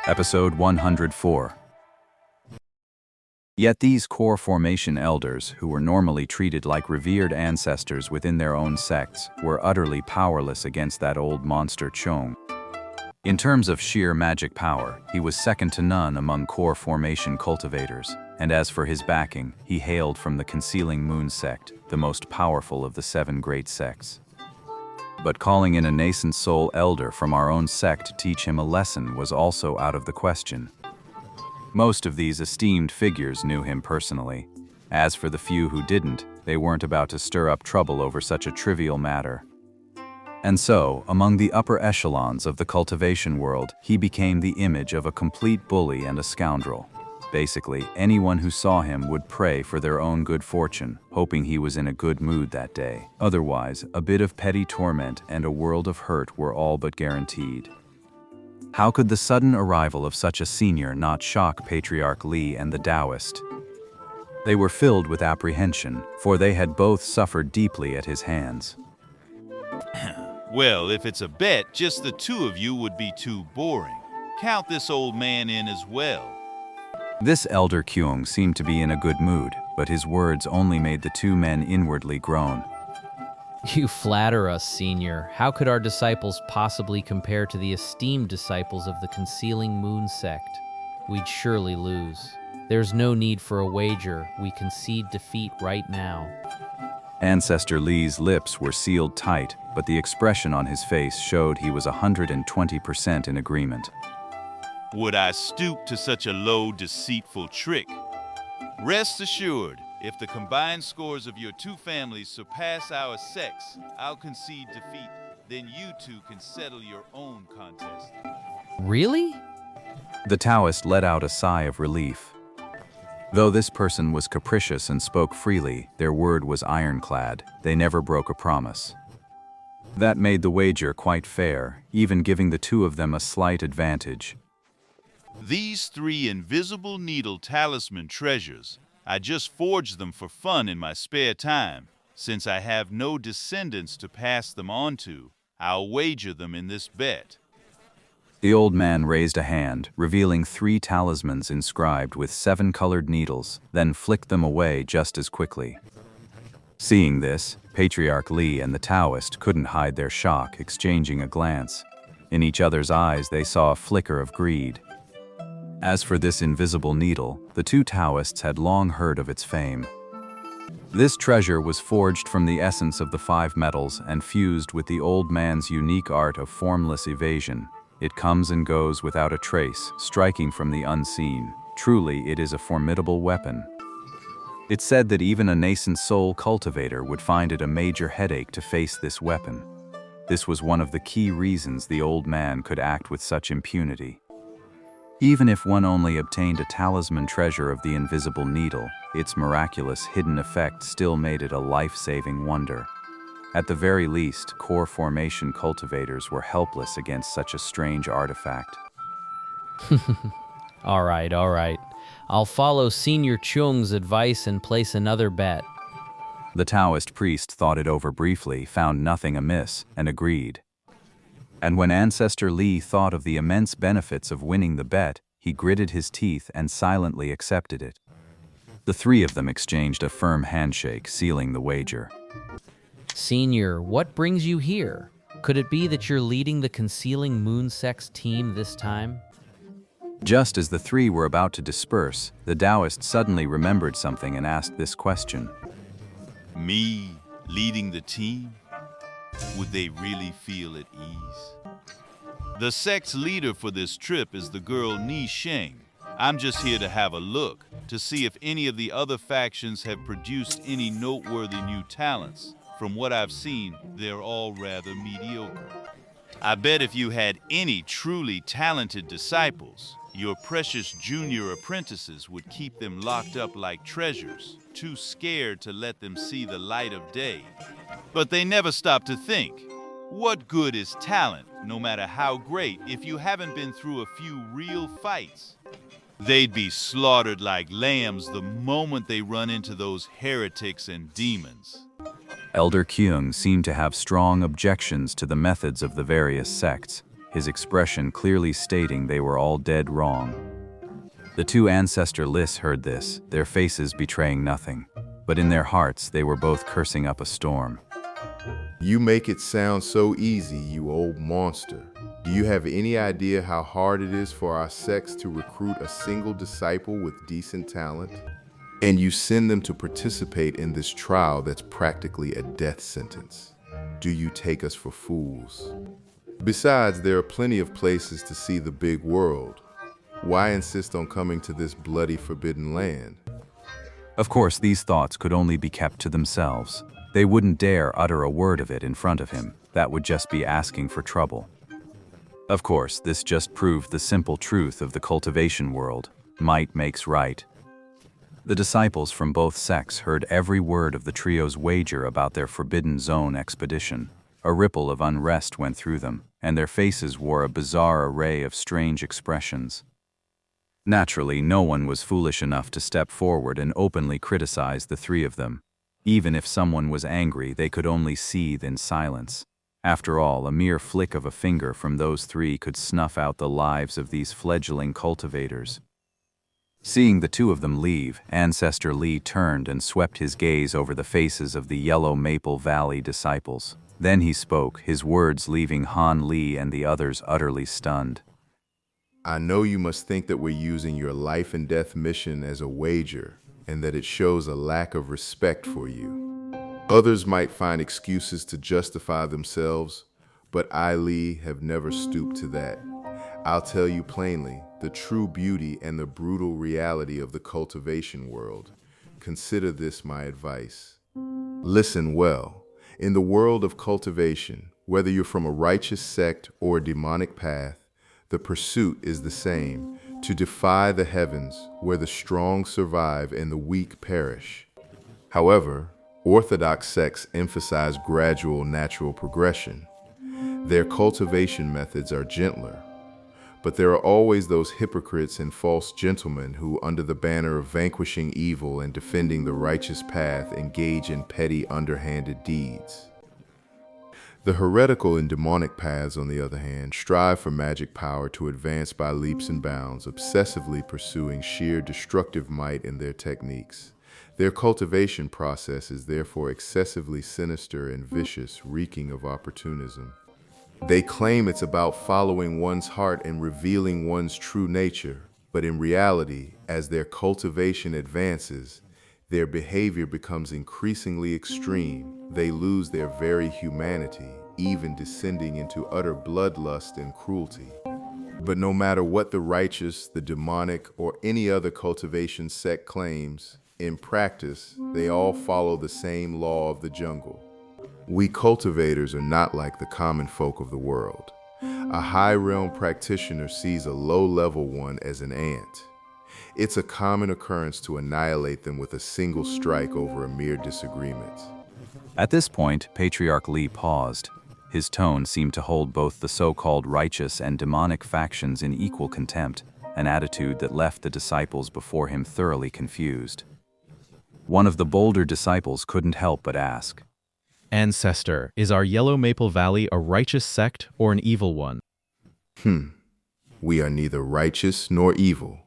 Episode 104. Yet these core formation elders, who were normally treated like revered ancestors within their own sects, were utterly powerless against that old monster Chong. In terms of sheer magic power, he was second to none among core formation cultivators, and as for his backing, he hailed from the Concealing Moon sect, the most powerful of the 7 great sects. But calling in a nascent soul elder from our own sect to teach him a lesson was also out of the question. Most of these esteemed figures knew him personally. As for the few who didn't, they weren't about to stir up trouble over such a trivial matter. And so, among the upper echelons of the cultivation world, he became the image of a complete bully and a scoundrel. Basically, anyone who saw him would pray for their own good fortune, hoping he was in a good mood that day. Otherwise, a bit of petty torment and a world of hurt were all but guaranteed. How could the sudden arrival of such a senior not shock Patriarch Li and the Taoist? They were filled with apprehension, for they had both suffered deeply at his hands. Well, if it's a bet, just the two of you would be too boring. Count this old man in as well. This elder Kyung seemed to be in a good mood, but his words only made the two men inwardly groan. You flatter us, Senior. How could our disciples possibly compare to the esteemed disciples of the Concealing Moon sect? We'd surely lose. There's no need for a wager. We concede defeat right now. Ancestor Li's lips were sealed tight, but the expression on his face showed he was 120% in agreement. Would I stoop to such a low, deceitful trick? Rest assured, if the combined scores of your two families surpass our sects, I'll concede defeat. Then you two can settle your own contest. Really? The Taoist let out a sigh of relief. Though this person was capricious and spoke freely, their word was ironclad. They never broke a promise. That made the wager quite fair, even giving the two of them a slight advantage. These 3 invisible needle talisman treasures, I just forged them for fun in my spare time. Since I have no descendants to pass them on to, I'll wager them in this bet. The old man raised a hand, revealing 3 talismans inscribed with 7 colored needles, then flicked them away just as quickly. Seeing this, Patriarch Li and the Taoist couldn't hide their shock, exchanging a glance. In each other's eyes they saw a flicker of greed. As for this invisible needle, the two Taoists had long heard of its fame. This treasure was forged from the essence of the 5 metals and fused with the old man's unique art of formless evasion. It comes and goes without a trace, striking from the unseen. Truly, it is a formidable weapon. It's said that even a nascent soul cultivator would find it a major headache to face this weapon. This was one of the key reasons the old man could act with such impunity. Even if one only obtained a talisman treasure of the invisible needle, its miraculous hidden effect still made it a life-saving wonder. At the very least, core formation cultivators were helpless against such a strange artifact. All right. I'll follow Senior Chung's advice and place another bet. The Taoist priest thought it over briefly, found nothing amiss, and agreed. And when Ancestor Li thought of the immense benefits of winning the bet, he gritted his teeth and silently accepted it. The 3 of them exchanged a firm handshake, sealing the wager. Senior, what brings you here? Could it be that you're leading the Concealing Moon sect's team this time? Just as the 3 were about to disperse, the Taoist suddenly remembered something and asked this question. Me leading the team? Would they really feel at ease? The sect's leader for this trip is the girl Ni Sheng. I'm just here to have a look, to see if any of the other factions have produced any noteworthy new talents. From what I've seen, they're all rather mediocre. I bet if you had any truly talented disciples, your precious junior apprentices would keep them locked up like treasures, too scared to let them see the light of day. But they never stop to think, what good is talent, no matter how great, if you haven't been through a few real fights? They'd be slaughtered like lambs the moment they run into those heretics and demons. Elder Kyung seemed to have strong objections to the methods of the various sects. his expression clearly stating they were all dead wrong. The two ancestor lists heard this, their faces betraying nothing, but in their hearts they were both cursing up a storm. You make it sound so easy, you old monster. Do you have any idea how hard it is for our sects to recruit a single disciple with decent talent? And you send them to participate in this trial that's practically a death sentence. Do you take us for fools? Besides, there are plenty of places to see the big world. Why insist on coming to this bloody forbidden land? Of course, these thoughts could only be kept to themselves. They wouldn't dare utter a word of it in front of him. That would just be asking for trouble. Of course, this just proved the simple truth of the cultivation world. Might makes right. The disciples from both sects heard every word of the trio's wager about their Forbidden Zone expedition. A ripple of unrest went through them, and their faces wore a bizarre array of strange expressions. Naturally, no one was foolish enough to step forward and openly criticize the three of them. Even if someone was angry, they could only seethe in silence. After all, a mere flick of a finger from those three could snuff out the lives of these fledgling cultivators. Seeing the two of them leave, Ancestor Lee turned and swept his gaze over the faces of the Yellow Maple Valley disciples. Then he spoke, his words leaving Han Lee and the others utterly stunned. I know you must think that we're using your life and death mission as a wager, and that it shows a lack of respect for you. Others might find excuses to justify themselves, but I, Lee, have never stooped to that. I'll tell you plainly the true beauty and the brutal reality of the cultivation world. Consider this my advice. Listen well. In the world of cultivation, whether you're from a righteous sect or a demonic path, the pursuit is the same, to defy the heavens, where the strong survive and the weak perish. However, orthodox sects emphasize gradual natural progression. Their cultivation methods are gentler, but there are always those hypocrites and false gentlemen who, under the banner of vanquishing evil and defending the righteous path, engage in petty, underhanded deeds. The heretical and demonic paths, on the other hand, strive for magic power to advance by leaps and bounds, obsessively pursuing sheer destructive might in their techniques. Their cultivation process is therefore excessively sinister and vicious, reeking of opportunism. They claim it's about following one's heart and revealing one's true nature, but in reality, as their cultivation advances, their behavior becomes increasingly extreme. They lose their very humanity, even descending into utter bloodlust and cruelty. But no matter what the righteous, the demonic, or any other cultivation sect claims, in practice, they all follow the same law of the jungle. We cultivators are not like the common folk of the world. A high realm practitioner sees a low-level one as an ant. It's a common occurrence to annihilate them with a single strike over a mere disagreement. At this point, Patriarch Lee paused. His tone seemed to hold both the so-called righteous and demonic factions in equal contempt, an attitude that left the disciples before him thoroughly confused. One of the bolder disciples couldn't help but ask, Ancestor, is our Yellow Maple Valley a righteous sect or an evil one? We are neither righteous nor evil.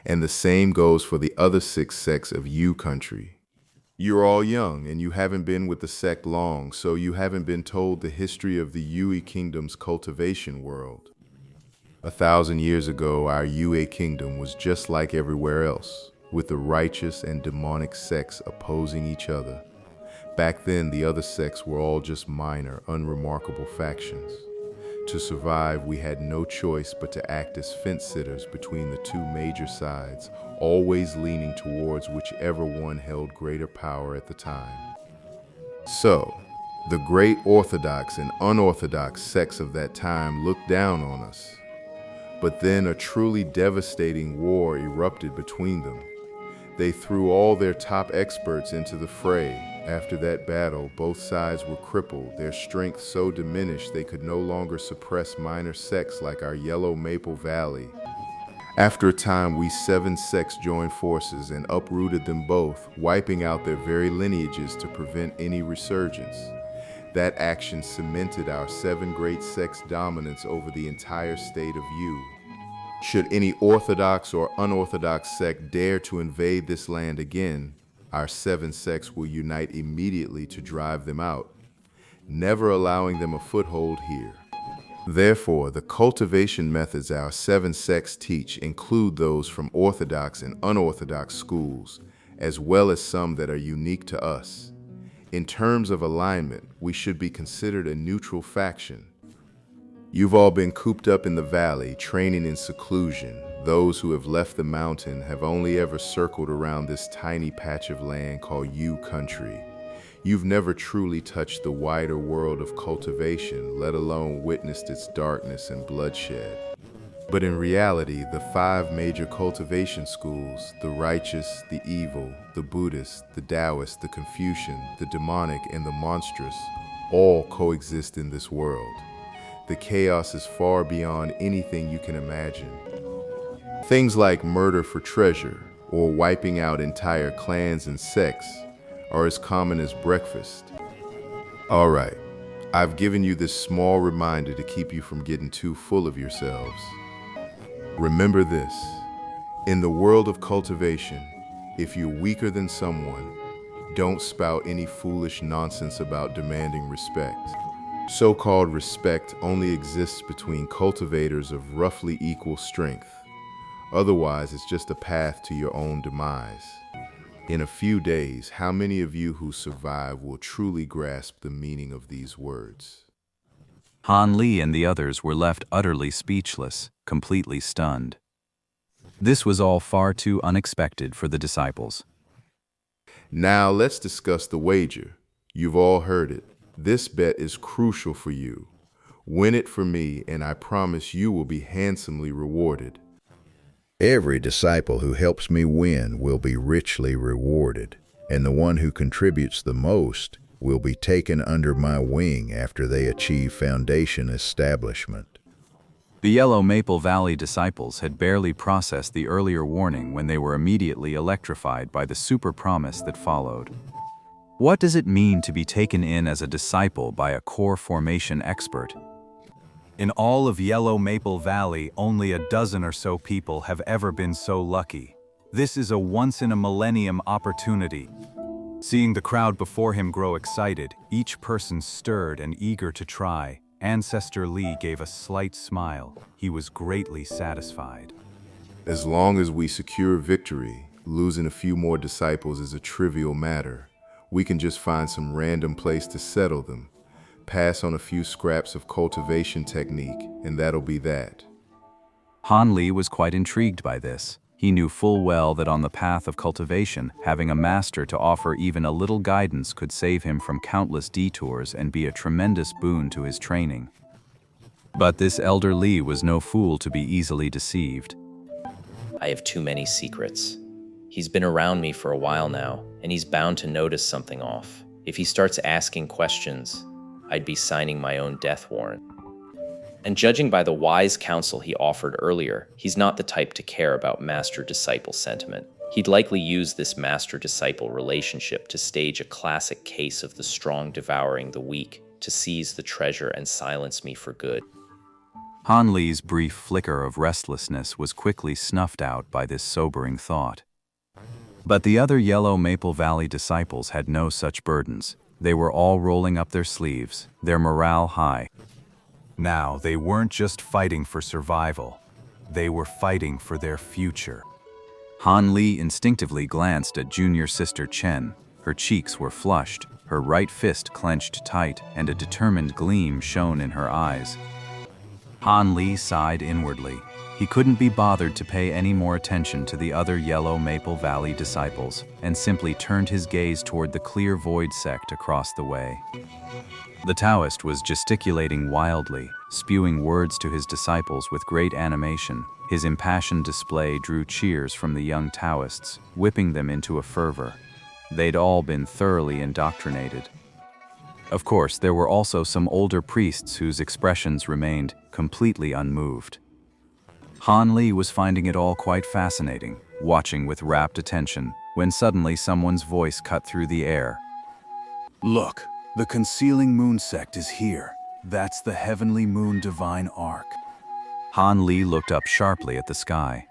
And the same goes for the other 6 sects of U country. You're all young, and you haven't been with the sect long, so you haven't been told the history of the Yue Kingdom's cultivation world. 1,000 years ago, our Yue Kingdom was just like everywhere else, with the righteous and demonic sects opposing each other. Back then, the other sects were all just minor, unremarkable factions. To survive, we had no choice but to act as fence-sitters between the two major sides, always leaning towards whichever one held greater power at the time. So, the great orthodox and unorthodox sects of that time looked down on us. But then a truly devastating war erupted between them. They threw all their top experts into the fray. After that battle, both sides were crippled, their strength so diminished they could no longer suppress minor sects like our Yellow Maple Valley. After a time, we 7 sects joined forces and uprooted them both, wiping out their very lineages to prevent any resurgence. That action cemented our 7 great sects' dominance over the entire state of Yu. Should any orthodox or unorthodox sect dare to invade this land again, our 7 sects will unite immediately to drive them out, never allowing them a foothold here. Therefore, the cultivation methods our 7 sects teach include those from orthodox and unorthodox schools, as well as some that are unique to us. In terms of alignment, we should be considered a neutral faction. You've all been cooped up in the valley, training in seclusion. Those who have left the mountain have only ever circled around this tiny patch of land called Yu Country. You've never truly touched the wider world of cultivation, let alone witnessed its darkness and bloodshed. But in reality, the 5 major cultivation schools, the righteous, the evil, the Buddhist, the Taoist, the Confucian, the demonic, and the monstrous, all coexist in this world. The chaos is far beyond anything you can imagine. Things like murder for treasure or wiping out entire clans and sects are as common as breakfast. All right, I've given you this small reminder to keep you from getting too full of yourselves. Remember this, in the world of cultivation, if you're weaker than someone, don't spout any foolish nonsense about demanding respect. So-called respect only exists between cultivators of roughly equal strength. Otherwise, it's just a path to your own demise. In a few days, how many of you who survive will truly grasp the meaning of these words? Han Li and the others were left utterly speechless, completely stunned. This was all far too unexpected for the disciples. Now let's discuss the wager. You've all heard it. This bet is crucial for you. Win it for me, and I promise you will be handsomely rewarded. Every disciple who helps me win will be richly rewarded, and the one who contributes the most will be taken under my wing after they achieve foundation establishment. The Yellow Maple Valley disciples had barely processed the earlier warning when they were immediately electrified by the super promise that followed. What does it mean to be taken in as a disciple by a core formation expert? In all of Yellow Maple Valley, only a dozen or so people have ever been so lucky. This is a once-in-a-millennium opportunity. Seeing the crowd before him grow excited, each person stirred and eager to try, Ancestor Li gave a slight smile. He was greatly satisfied. As long as we secure victory, losing a few more disciples is a trivial matter. We can just find some random place to settle them, pass on a few scraps of cultivation technique, and that'll be that. Han Li was quite intrigued by this. He knew full well that on the path of cultivation, having a master to offer even a little guidance could save him from countless detours and be a tremendous boon to his training. But this elder Li was no fool to be easily deceived. I have too many secrets. He's been around me for a while now, and he's bound to notice something off. If he starts asking questions, I'd be signing my own death warrant. And judging by the wise counsel he offered earlier, he's not the type to care about master-disciple sentiment. He'd likely use this master-disciple relationship to stage a classic case of the strong devouring the weak, to seize the treasure and silence me for good. Han Li's brief flicker of restlessness was quickly snuffed out by this sobering thought. But the other Yellow Maple Valley disciples had no such burdens. They were all rolling up their sleeves, their morale high. Now, they weren't just fighting for survival. They were fighting for their future. Han Li instinctively glanced at junior sister Chen. Her cheeks were flushed, her right fist clenched tight, and a determined gleam shone in her eyes. Han Li sighed inwardly. He couldn't be bothered to pay any more attention to the other Yellow Maple Valley disciples, and simply turned his gaze toward the clear void sect across the way. The Taoist was gesticulating wildly, spewing words to his disciples with great animation. His impassioned display drew cheers from the young Taoists, whipping them into a fervor. They'd all been thoroughly indoctrinated. Of course, there were also some older priests whose expressions remained completely unmoved. Han Li was finding it all quite fascinating, watching with rapt attention, when suddenly someone's voice cut through the air. Look, The concealing moon sect is here. That's the heavenly moon divine arc. Han Li looked up sharply at the sky.